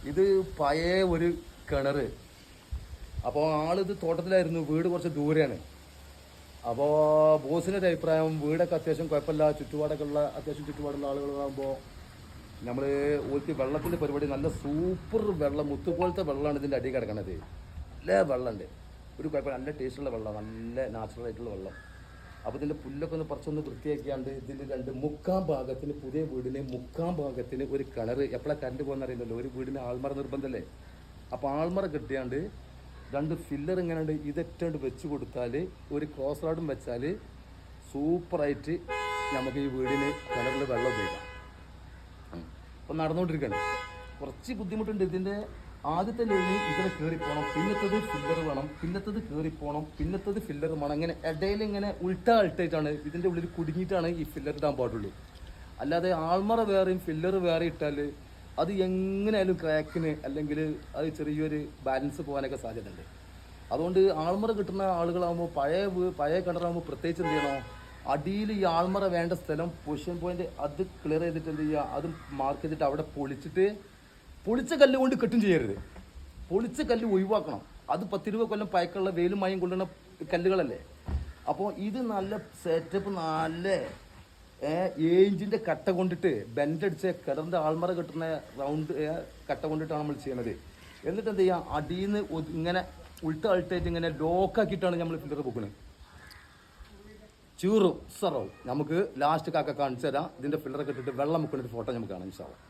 ഇത് പഴയ ഒരു കിണർ. അപ്പോൾ ആളിത് തോട്ടത്തിലായിരുന്നു, വീട് കുറച്ച് ദൂരെയാണ്. അപ്പോൾ ബോസിൻ്റെ ഒരു അഭിപ്രായം, വീടൊക്കെ അത്യാവശ്യം കുഴപ്പമില്ല, ചുറ്റുപാടൊക്കെ ഉള്ള അത്യാവശ്യം ചുറ്റുപാടുള്ള ആളുകളാകുമ്പോൾ നമ്മൾ ഓർക്ക് വെള്ളത്തിൻ്റെ പരിപാടി നല്ല സൂപ്പർ വെള്ളം, മുത്തുപോലത്തെ വെള്ളമാണ് ഇതിൻ്റെ അടി കിടക്കണത്. നല്ല വെള്ളമുണ്ട്, ഒരു കുഴപ്പമില്ല, നല്ല ടേസ്റ്റുള്ള വെള്ളം, നല്ല നാച്ചുറൽ ആയിട്ടുള്ള വെള്ളം. അപ്പോൾ ഇതിൻ്റെ പുല്ലൊക്കെ ഒന്ന് കുറച്ചൊന്ന് വൃത്തിയാക്കിയാണ്ട് ഇതിൻ്റെ മുക്കാൽ ഭാഗത്തിന്, പുതിയ വീടിന് മുക്കാൽ ഭാഗത്തിന് ഒരു കിണർ. എപ്പോഴാണ് കറണ്ട് പോകുന്ന അറിയില്ലല്ലോ, ഒരു വീടിന് ആൾമറ നിർബന്ധമല്ലേ. അപ്പോൾ ആൾമറ കെട്ടിയാണ്ട് 2 ഫില്ലർ ഇങ്ങനെ ഇതൊറ്റ വെച്ച് കൊടുത്താൽ, ഒരു ക്രോസ് റോഡും വെച്ചാൽ സൂപ്പറായിട്ട് നമുക്ക് ഈ വീടിന് കിണറിൽ വെള്ളം ഉപയോഗിക്കാം. അപ്പം നടന്നുകൊണ്ടിരിക്കുകയാണ്. കുറച്ച് ബുദ്ധിമുട്ടുണ്ട്. ഇതിൻ്റെ ആദ്യത്തെ ലൈന് ഇതിനെ കയറിപ്പോണം, പിന്നത്തത് ഫില്ലർ വേണം, പിന്നത്തത് കയറിപ്പോണം, പിന്നത്തത് ഫില്ലർ വേണം. അങ്ങനെ ഇടയിൽ ഇങ്ങനെ ഉൾട്ടായിട്ടാണ് ഇതിൻ്റെ ഉള്ളിൽ കുടുങ്ങിയിട്ടാണ് ഈ ഫില്ലർ ഇടാൻ പാടുള്ളൂ. അല്ലാതെ ആൾമറ വേറെയും ഫില്ലർ വേറെ ഇട്ടാൽ അത് എങ്ങനെയായാലും ക്രാക്കിന് അല്ലെങ്കിൽ അത് ചെറിയൊരു ബാലൻസ് പോകാനൊക്കെ സാധ്യതയുണ്ട്. അതുകൊണ്ട് ആൾമറ കിട്ടുന്ന ആളുകളാകുമ്പോൾ പഴയ കിണറാകുമ്പോൾ പ്രത്യേകിച്ച് എന്ത് ചെയ്യണം, അടിയിൽ ഈ ആൾമറ വേണ്ട സ്ഥലം പൊസിഷൻ പോയിന്റ് അത് ക്ലിയർ ചെയ്തിട്ട് എന്ത് ചെയ്യുക, അത് മാർക്ക് ചെയ്തിട്ട് അവിടെ പൊളിച്ച കല്ല് കൊണ്ട് കെട്ടും ചെയ്യരുത്. പൊളിച്ച കല്ല് ഒഴിവാക്കണം. അത് 10-20 കൊല്ലം പഴക്കമുള്ള വെയിലും മയം കൊണ്ടുവന്ന കല്ലുകളല്ലേ. അപ്പോൾ ഇത് നല്ല സെറ്റപ്പ്, നല്ല 7 ഇഞ്ചിൻ്റെ കട്ട കൊണ്ടിട്ട് ബെൻഡടിച്ച കിണറിൻ്റെ ആൾമറ കിട്ടുന്ന റൗണ്ട് കട്ട കൊണ്ടിട്ടാണ് നമ്മൾ ചെയ്യണത്. എന്നിട്ട് എന്ത് ചെയ്യുക, അടിയിൽ നിന്ന് ഇങ്ങനെ ഉൾട്ടായിട്ട് ഇങ്ങനെ ലോക്കാക്കിയിട്ടാണ് നമ്മൾ ഫിൽറ്റർ പൊക്കുന്നത്. ചൂറും സറവും നമുക്ക് ലാസ്റ്റ് കാക്ക കാണിച്ചു തരാം. ഇതിൻ്റെ ഫിൽറ്ററൊക്കെ ഇട്ടിട്ട് വെള്ളം മുക്കുന്ന ഒരു ഫോട്ടോ നമുക്ക് കാണാം. ഇൻഷാ അല്ലാഹ്.